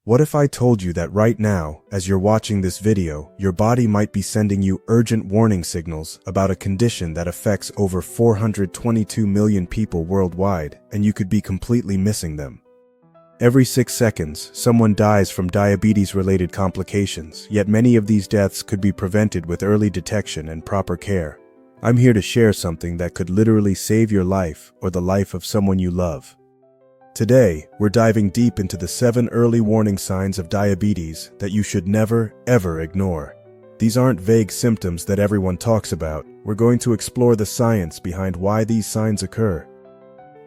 What if I told you that right now, as you're watching this video, your body might be sending you urgent warning signals about a condition that affects over 422 million people worldwide, and you could be completely missing them? Every 6 seconds, someone dies from diabetes-related complications, yet many of these deaths could be prevented with early detection and proper care. I'm here to share something that could literally save your life or the life of someone you love. Today, we're diving deep into the 7 early warning signs of diabetes that you should never, ever ignore. These aren't vague symptoms that everyone talks about. We're going to explore the science behind why these signs occur,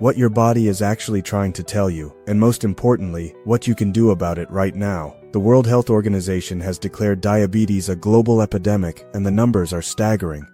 what your body is actually trying to tell you, and most importantly, what you can do about it right now. The World Health Organization has declared diabetes a global epidemic, and the numbers are staggering.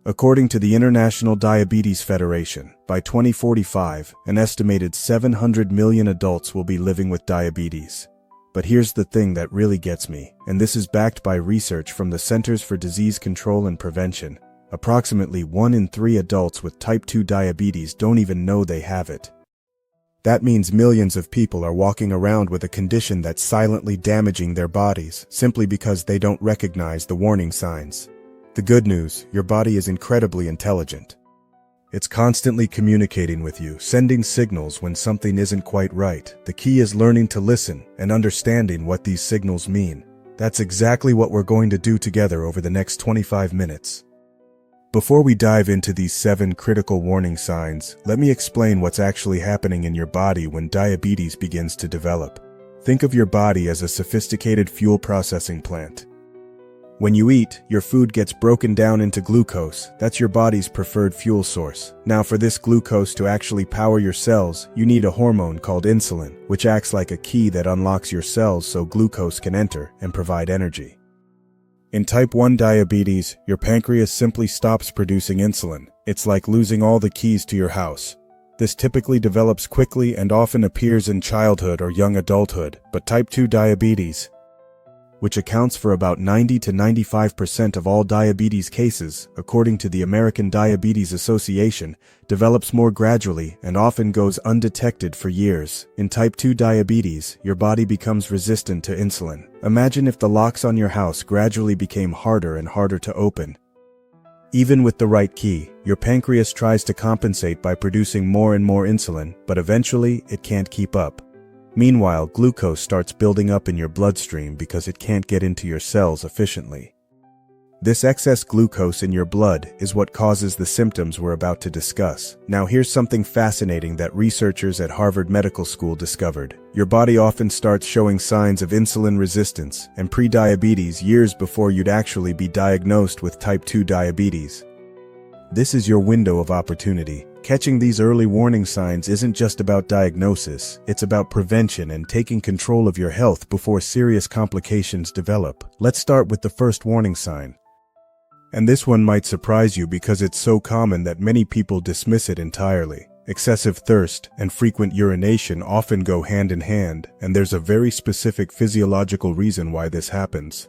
According to the International Diabetes Federation, by 2045, an estimated 700 million adults will be living with diabetes. But here's the thing that really gets me, and this is backed by research from the Centers for Disease Control and Prevention. Approximately 1 in 3 adults with type 2 diabetes don't even know they have it. That means millions of people are walking around with a condition that's silently damaging their bodies, simply because they don't recognize the warning signs. The good news, your body is incredibly intelligent. It's constantly communicating with you, sending signals when something isn't quite right. The key is learning to listen and understanding what these signals mean. That's exactly what we're going to do together over the next 25 minutes. Before we dive into these 7 critical warning signs, let me explain what's actually happening in your body when diabetes begins to develop. Think of your body as a sophisticated fuel processing plant. When you eat, your food gets broken down into glucose. That's your body's preferred fuel source. Now, for this glucose to actually power your cells, you need a hormone called insulin, which acts like a key that unlocks your cells so glucose can enter and provide energy. In type 1 diabetes, your pancreas simply stops producing insulin. It's like losing all the keys to your house. This typically develops quickly and often appears in childhood or young adulthood, but type 2 diabetes, which accounts for about 90 to 95% of all diabetes cases, according to the American Diabetes Association, develops more gradually and often goes undetected for years. In type 2 diabetes, your body becomes resistant to insulin. Imagine if the locks on your house gradually became harder and harder to open. Even with the right key, your pancreas tries to compensate by producing more and more insulin, but eventually it can't keep up. Meanwhile, glucose starts building up in your bloodstream because it can't get into your cells efficiently. This excess glucose in your blood is what causes the symptoms we're about to discuss. Now, here's something fascinating that researchers at Harvard Medical School discovered. Your body often starts showing signs of insulin resistance and prediabetes years before you'd actually be diagnosed with type 2 diabetes. This is your window of opportunity. Catching these early warning signs isn't just about diagnosis, it's about prevention and taking control of your health before serious complications develop. Let's start with the first warning sign. And this one might surprise you because it's so common that many people dismiss it entirely. Excessive thirst and frequent urination often go hand in hand, and there's a very specific physiological reason why this happens.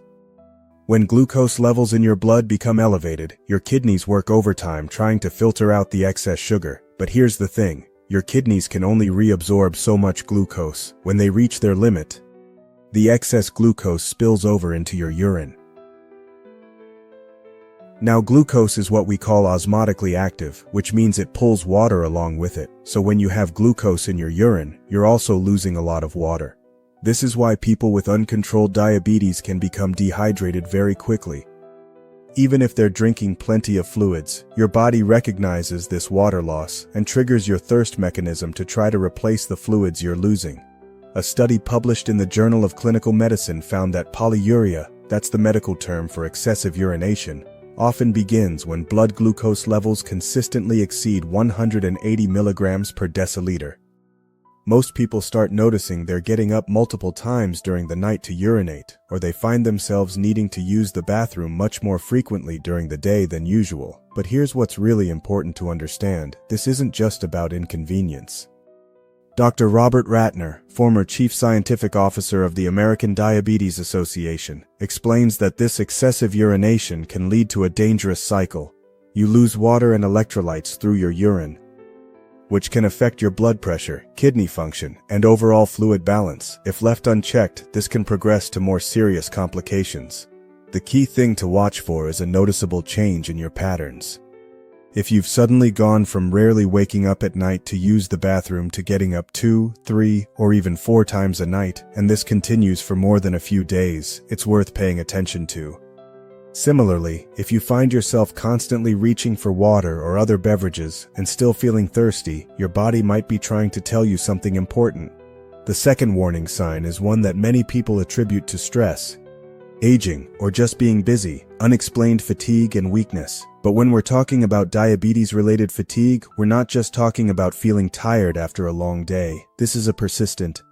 When glucose levels in your blood become elevated, your kidneys work overtime trying to filter out the excess sugar. But here's the thing, your kidneys can only reabsorb so much glucose. When they reach their limit, the excess glucose spills over into your urine. Now, glucose is what we call osmotically active, which means it pulls water along with it. So when you have glucose in your urine, you're also losing a lot of water. This is why people with uncontrolled diabetes can become dehydrated very quickly. Even if they're drinking plenty of fluids, your body recognizes this water loss and triggers your thirst mechanism to try to replace the fluids you're losing. A study published in the Journal of Clinical Medicine found that polyuria, that's the medical term for excessive urination, often begins when blood glucose levels consistently exceed 180 milligrams per deciliter. Most people start noticing they're getting up multiple times during the night to urinate, or they find themselves needing to use the bathroom much more frequently during the day than usual. But here's what's really important to understand. This isn't just about inconvenience. Dr. Robert Ratner, former Chief Scientific Officer of the American Diabetes Association, explains that this excessive urination can lead to a dangerous cycle. You lose water and electrolytes through your urine. which can affect your blood pressure, kidney function, and overall fluid balance. If left unchecked, this can progress to more serious complications. The key thing to watch for is a noticeable change in your patterns. If you've suddenly gone from rarely waking up at night to use the bathroom to getting up 2, 3, or even 4 times a night, and this continues for more than a few days, it's worth paying attention to. Similarly, if you find yourself constantly reaching for water or other beverages and still feeling thirsty, your body might be trying to tell you something important. The second warning sign is one that many people attribute to stress, aging, or just being busy, unexplained fatigue and weakness. But when we're talking about diabetes-related fatigue, we're not just talking about feeling tired after a long day. This is a persistent,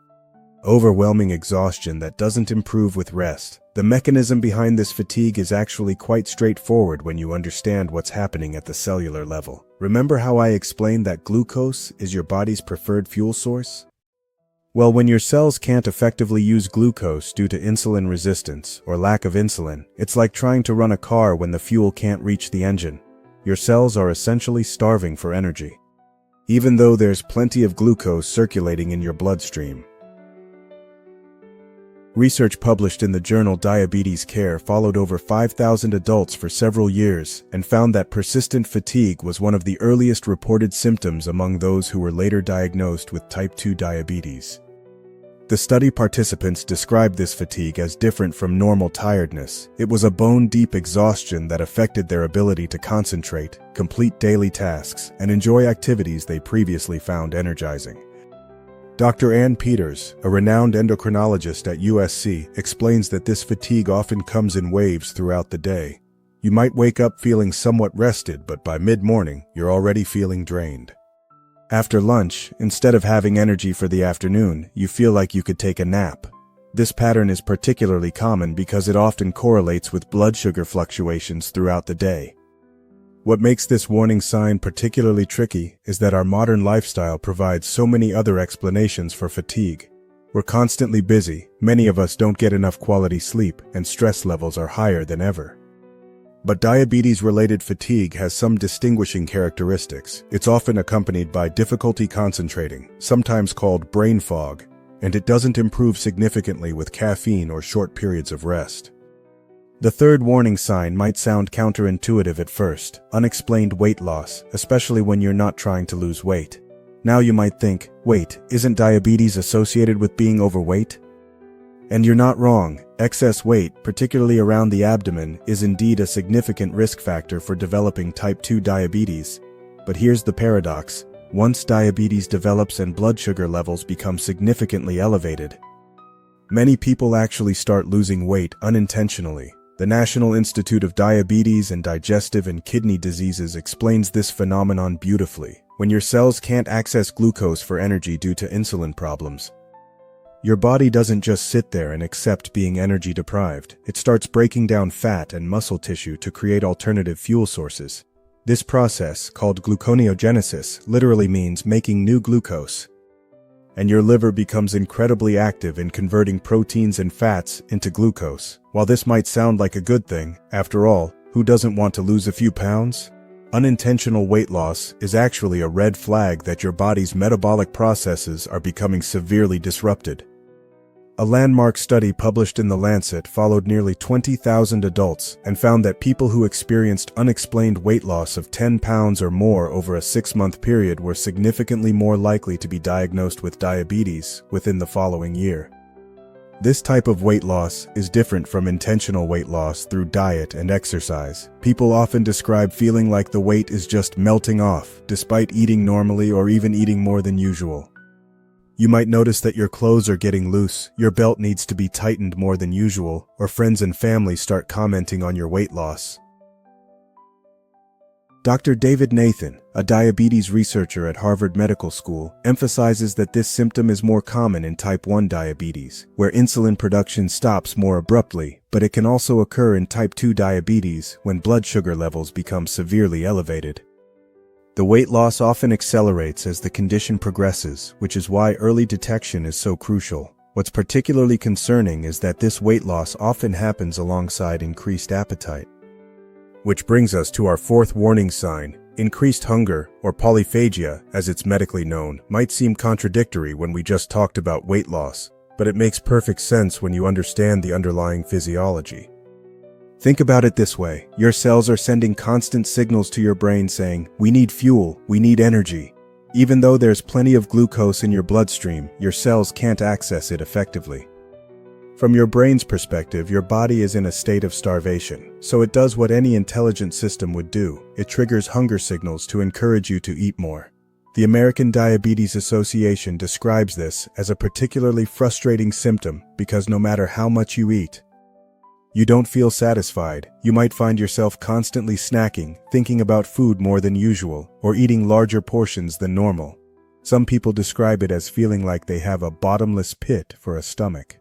overwhelming exhaustion that doesn't improve with rest. The mechanism behind this fatigue is actually quite straightforward when you understand what's happening at the cellular level. Remember how I explained that glucose is your body's preferred fuel source? Well, when your cells can't effectively use glucose due to insulin resistance or lack of insulin, it's like trying to run a car when the fuel can't reach the engine. Your cells are essentially starving for energy, even though there's plenty of glucose circulating in your bloodstream. Research published in the journal Diabetes Care followed over 5,000 adults for several years and found that persistent fatigue was one of the earliest reported symptoms among those who were later diagnosed with type 2 diabetes. The study participants described this fatigue as different from normal tiredness. It was a bone-deep exhaustion that affected their ability to concentrate, complete daily tasks, and enjoy activities they previously found energizing. Dr. Ann Peters, a renowned endocrinologist at USC, explains that this fatigue often comes in waves throughout the day. You might wake up feeling somewhat rested, but by mid-morning, you're already feeling drained. After lunch, instead of having energy for the afternoon, you feel like you could take a nap. This pattern is particularly common because it often correlates with blood sugar fluctuations throughout the day. What makes this warning sign particularly tricky is that our modern lifestyle provides so many other explanations for fatigue. We're constantly busy, many of us don't get enough quality sleep, and stress levels are higher than ever. But diabetes-related fatigue has some distinguishing characteristics. It's often accompanied by difficulty concentrating, sometimes called brain fog, and it doesn't improve significantly with caffeine or short periods of rest. The third warning sign might sound counterintuitive at first: unexplained weight loss, especially when you're not trying to lose weight. Now you might think, wait, isn't diabetes associated with being overweight? And you're not wrong. Excess weight, particularly around the abdomen, is indeed a significant risk factor for developing type 2 diabetes. But here's the paradox: once diabetes develops and blood sugar levels become significantly elevated, many people actually start losing weight unintentionally. The National Institute of Diabetes and Digestive and Kidney Diseases explains this phenomenon beautifully. When your cells can't access glucose for energy due to insulin problems, your body doesn't just sit there and accept being energy deprived. It starts breaking down fat and muscle tissue to create alternative fuel sources. This process, called gluconeogenesis, literally means making new glucose. And your liver becomes incredibly active in converting proteins and fats into glucose. While this might sound like a good thing, after all, who doesn't want to lose a few pounds? Unintentional weight loss is actually a red flag that your body's metabolic processes are becoming severely disrupted. A landmark study published in The Lancet followed nearly 20,000 adults and found that people who experienced unexplained weight loss of 10 pounds or more over a 6-month period were significantly more likely to be diagnosed with diabetes within the following year. This type of weight loss is different from intentional weight loss through diet and exercise. People often describe feeling like the weight is just melting off, despite eating normally or even eating more than usual. You might notice that your clothes are getting loose, your belt needs to be tightened more than usual, or friends and family start commenting on your weight loss. Dr. David Nathan, a diabetes researcher at Harvard Medical School, emphasizes that this symptom is more common in type 1 diabetes, where insulin production stops more abruptly, but it can also occur in type 2 diabetes when blood sugar levels become severely elevated. The weight loss often accelerates as the condition progresses, which is why early detection is so crucial. What's particularly concerning is that this weight loss often happens alongside increased appetite. Which brings us to our fourth warning sign: Increased hunger, or polyphagia, as it's medically known, might seem contradictory when we just talked about weight loss, but it makes perfect sense when you understand the underlying physiology. Think about it this way: your cells are sending constant signals to your brain saying, "We need fuel, we need energy." Even though there's plenty of glucose in your bloodstream, your cells can't access it effectively. From your brain's perspective, your body is in a state of starvation, so it does what any intelligent system would do. It triggers hunger signals to encourage you to eat more. The American Diabetes Association describes this as a particularly frustrating symptom because no matter how much you eat, you don't feel satisfied. You might find yourself constantly snacking, thinking about food more than usual, or eating larger portions than normal. Some people describe it as feeling like they have a bottomless pit for a stomach.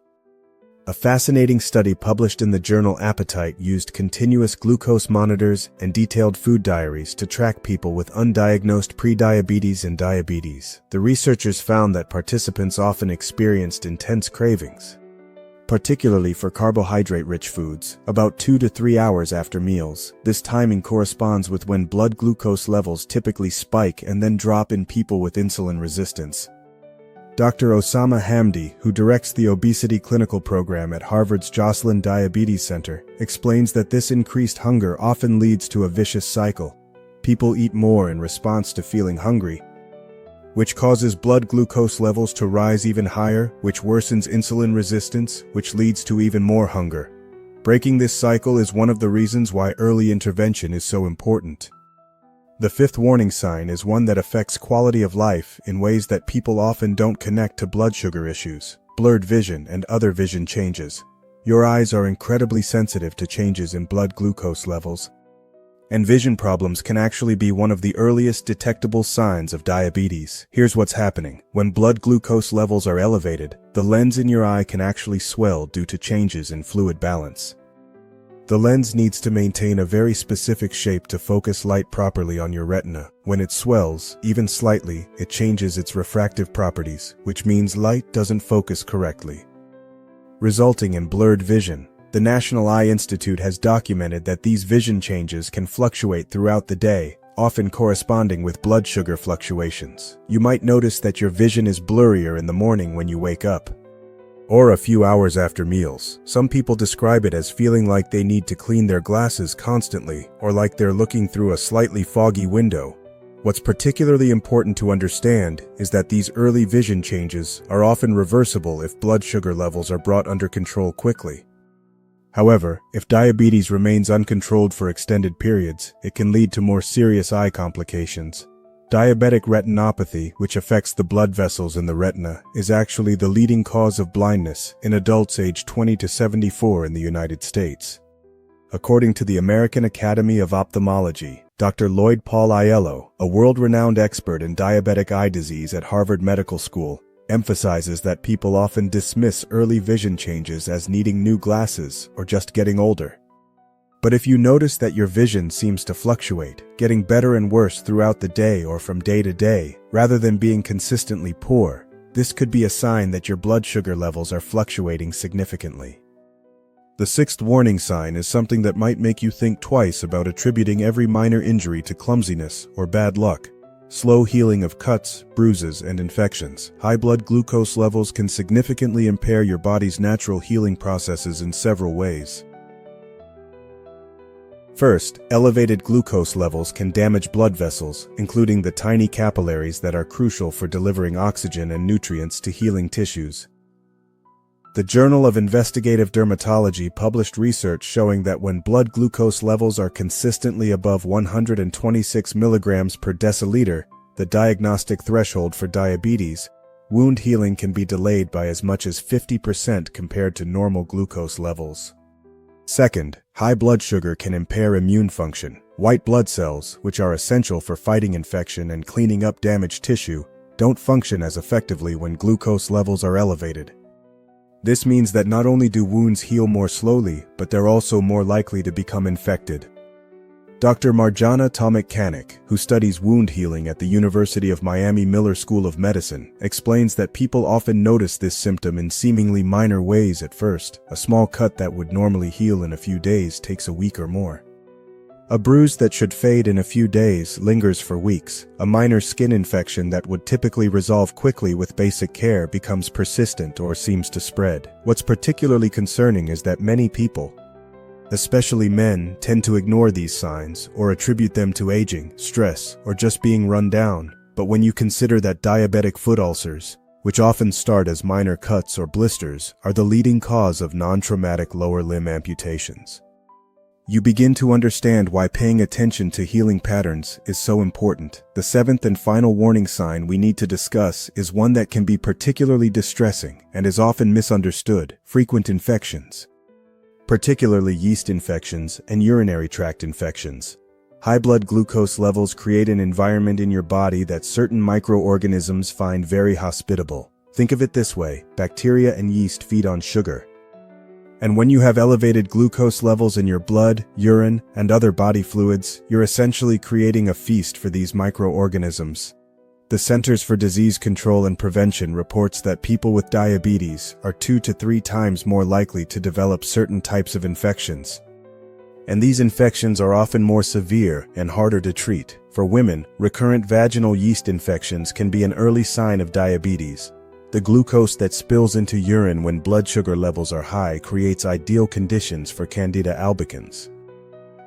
A fascinating study published in the journal Appetite used continuous glucose monitors and detailed food diaries to track people with undiagnosed prediabetes and diabetes. The researchers found that participants often experienced intense cravings, particularly for carbohydrate-rich foods, about 2 to 3 hours after meals. This timing corresponds with when blood glucose levels typically spike and then drop in people with insulin resistance. Dr. Osama Hamdi, who directs the obesity clinical program at Harvard's Joslin Diabetes Center, explains that this increased hunger often leads to a vicious cycle. People eat more in response to feeling hungry, which causes blood glucose levels to rise even higher, which worsens insulin resistance, which leads to even more hunger. Breaking this cycle is one of the reasons why early intervention is so important. The fifth warning sign is one that affects quality of life in ways that people often don't connect to blood sugar issues, blurred vision, and other vision changes. Your eyes are incredibly sensitive to changes in blood glucose levels, and vision problems can actually be one of the earliest detectable signs of diabetes. Here's what's happening. When blood glucose levels are elevated, the lens in your eye can actually swell due to changes in fluid balance. The lens needs to maintain a very specific shape to focus light properly on your retina. When it swells, even slightly, it changes its refractive properties, which means light doesn't focus correctly, resulting in blurred vision. The National Eye Institute has documented that these vision changes can fluctuate throughout the day, often corresponding with blood sugar fluctuations. You might notice that your vision is blurrier in the morning when you wake up, or a few hours after meals. Some people describe it as feeling like they need to clean their glasses constantly, or like they're looking through a slightly foggy window. What's particularly important to understand is that these early vision changes are often reversible if blood sugar levels are brought under control quickly. However, if diabetes remains uncontrolled for extended periods, it can lead to more serious eye complications. Diabetic retinopathy, which affects the blood vessels in the retina, is actually the leading cause of blindness in adults aged 20 to 74 in the United States. According to the American Academy of Ophthalmology, Dr. Lloyd Paul Aiello, a world-renowned expert in diabetic eye disease at Harvard Medical School, emphasizes that people often dismiss early vision changes as needing new glasses or just getting older. But if you notice that your vision seems to fluctuate, getting better and worse throughout the day or from day to day, rather than being consistently poor, this could be a sign that your blood sugar levels are fluctuating significantly. The sixth warning sign is something that might make you think twice about attributing every minor injury to clumsiness or bad luck. Slow healing of cuts, bruises, and infections. High blood glucose levels can significantly impair your body's natural healing processes in several ways. First, elevated glucose levels can damage blood vessels, including the tiny capillaries that are crucial for delivering oxygen and nutrients to healing tissues. The Journal of Investigative Dermatology published research showing that when blood glucose levels are consistently above 126 milligrams per deciliter, the diagnostic threshold for diabetes, wound healing can be delayed by as much as 50% compared to normal glucose levels. Second, high blood sugar can impair immune function. White blood cells, which are essential for fighting infection and cleaning up damaged tissue, don't function as effectively when glucose levels are elevated. This means that not only do wounds heal more slowly, but they're also more likely to become infected. Dr. Marjana Tomik-Kanik, who studies wound healing at the University of Miami Miller School of Medicine, explains that people often notice this symptom in seemingly minor ways at first. A small cut that would normally heal in a few days takes a week or more. A bruise that should fade in a few days lingers for weeks. A minor skin infection that would typically resolve quickly with basic care becomes persistent or seems to spread. What's particularly concerning is that many people, especially men, tend to ignore these signs or attribute them to aging, stress, or just being run down. But when you consider that diabetic foot ulcers, which often start as minor cuts or blisters, are the leading cause of non-traumatic lower limb amputations, you begin to understand why paying attention to healing patterns is so important. The seventh and final warning sign we need to discuss is one that can be particularly distressing and is often misunderstood: frequent infections, particularly yeast infections and urinary tract infections. High blood glucose levels create an environment in your body that certain microorganisms find very hospitable. Think of it this way: bacteria and yeast feed on sugar. And when you have elevated glucose levels in your blood, urine, and other body fluids, you're essentially creating a feast for these microorganisms. The Centers for Disease Control and Prevention reports that people with diabetes are 2 to 3 times more likely to develop certain types of infections. And these infections are often more severe and harder to treat. For women, recurrent vaginal yeast infections can be an early sign of diabetes. The glucose that spills into urine when blood sugar levels are high creates ideal conditions for Candida albicans,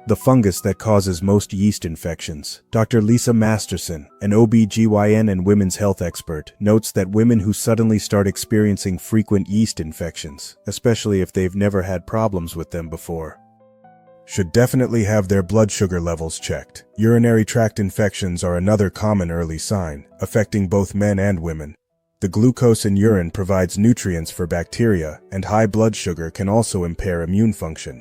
the fungus that causes most yeast infections. Dr. Lisa Masterson, an OB/GYN and women's health expert, notes that women who suddenly start experiencing frequent yeast infections, especially if they've never had problems with them before, should definitely have their blood sugar levels checked. Urinary tract infections are another common early sign, affecting both men and women. The glucose in urine provides nutrients for bacteria, and high blood sugar can also impair immune function,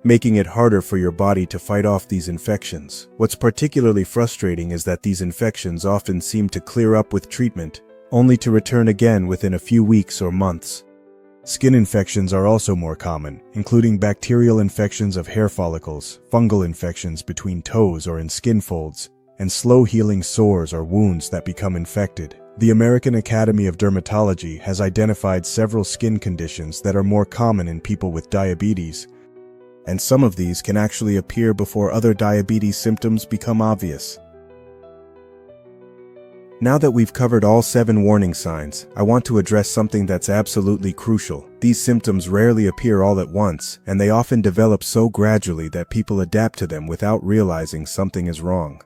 making it harder for your body to fight off these infections. What's particularly frustrating is that these infections often seem to clear up with treatment, only to return again within a few weeks or months. Skin infections are also more common, including bacterial infections of hair follicles, fungal infections between toes or in skin folds, and slow-healing sores or wounds that become infected. The American Academy of Dermatology has identified several skin conditions that are more common in people with diabetes, and some of these can actually appear before other diabetes symptoms become obvious. Now that we've covered all 7 warning signs, I want to address something that's absolutely crucial. These symptoms rarely appear all at once, and they often develop so gradually that people adapt to them without realizing something is wrong.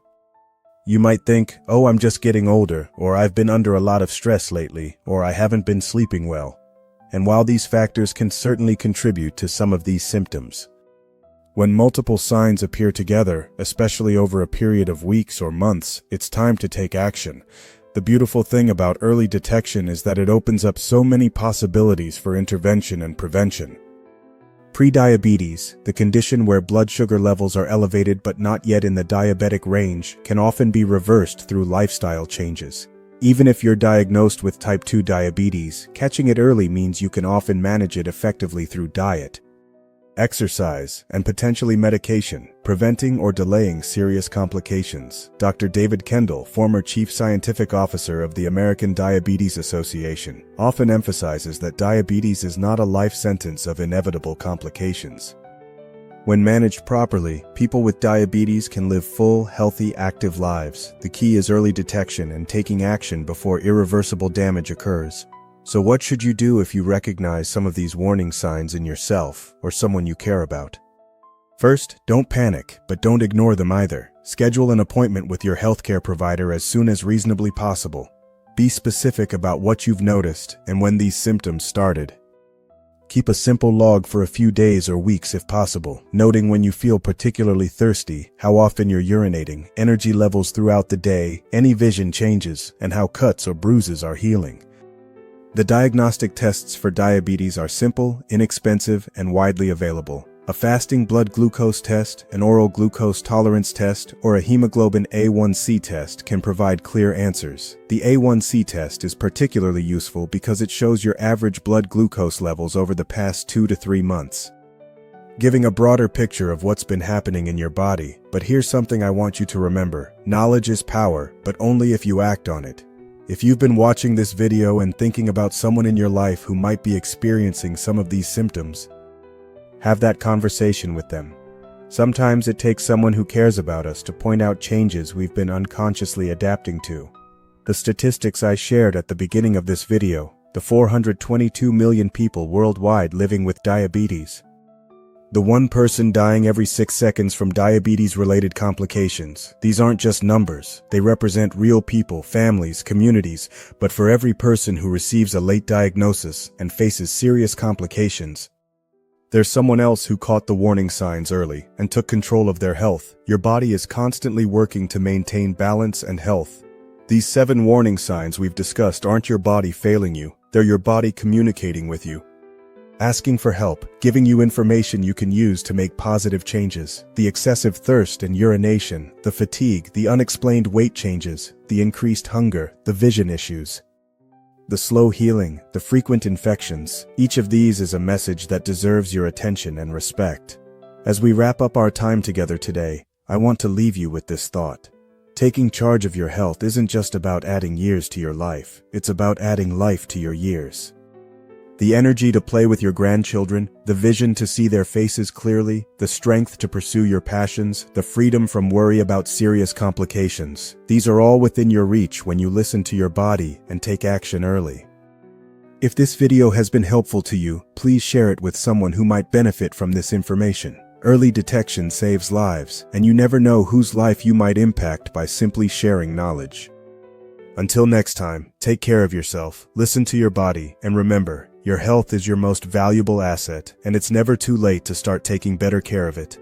You might think, oh, I'm just getting older, or I've been under a lot of stress lately, or I haven't been sleeping well. And while these factors can certainly contribute to some of these symptoms, when multiple signs appear together, especially over a period of weeks or months, it's time to take action. The beautiful thing about early detection is that it opens up so many possibilities for intervention and prevention. Prediabetes, the condition where blood sugar levels are elevated but not yet in the diabetic range, can often be reversed through lifestyle changes. Even if you're diagnosed with type 2 diabetes, catching it early means you can often manage it effectively through diet, exercise, and potentially medication, preventing or delaying serious complications. Dr. David Kendall, former Chief Scientific Officer of the American Diabetes Association, often emphasizes that diabetes is not a life sentence of inevitable complications. When managed properly, people with diabetes can live full, healthy, active lives. The key is early detection and taking action before irreversible damage occurs. So what should you do if you recognize some of these warning signs in yourself or someone you care about? First, don't panic, but don't ignore them either. Schedule an appointment with your healthcare provider as soon as reasonably possible. Be specific about what you've noticed and when these symptoms started. Keep a simple log for a few days or weeks if possible, noting when you feel particularly thirsty, how often you're urinating, energy levels throughout the day, any vision changes, and how cuts or bruises are healing. The diagnostic tests for diabetes are simple, inexpensive, and widely available. A fasting blood glucose test, an oral glucose tolerance test, or a hemoglobin A1C test can provide clear answers. The A1C test is particularly useful because it shows your average blood glucose levels over the past 2 to 3 months, giving a broader picture of what's been happening in your body. But here's something I want you to remember. Knowledge is power, but only if you act on it. If you've been watching this video and thinking about someone in your life who might be experiencing some of these symptoms, have that conversation with them. Sometimes it takes someone who cares about us to point out changes we've been unconsciously adapting to. The statistics I shared at the beginning of this video, the 422 million people worldwide living with diabetes. The one person dying every 6 seconds from diabetes-related complications. These aren't just numbers. They represent real people, families, communities, but for every person who receives a late diagnosis and faces serious complications, there's someone else who caught the warning signs early and took control of their health. Your body is constantly working to maintain balance and health. These 7 warning signs we've discussed aren't your body failing you. They're your body communicating with you, asking for help, giving you information you can use to make positive changes. The excessive thirst and urination, the fatigue, the unexplained weight changes, the increased hunger, the vision issues, the slow healing, the frequent infections. Each of these is a message that deserves your attention and respect. As we wrap up our time together today, I want to leave you with this thought. Taking charge of your health isn't just about adding years to your life, it's about adding life to your years. The energy to play with your grandchildren, the vision to see their faces clearly, the strength to pursue your passions, the freedom from worry about serious complications. These are all within your reach when you listen to your body and take action early. If this video has been helpful to you, please share it with someone who might benefit from this information. Early detection saves lives, and you never know whose life you might impact by simply sharing knowledge. Until next time, take care of yourself, listen to your body, and remember, your health is your most valuable asset, and it's never too late to start taking better care of it.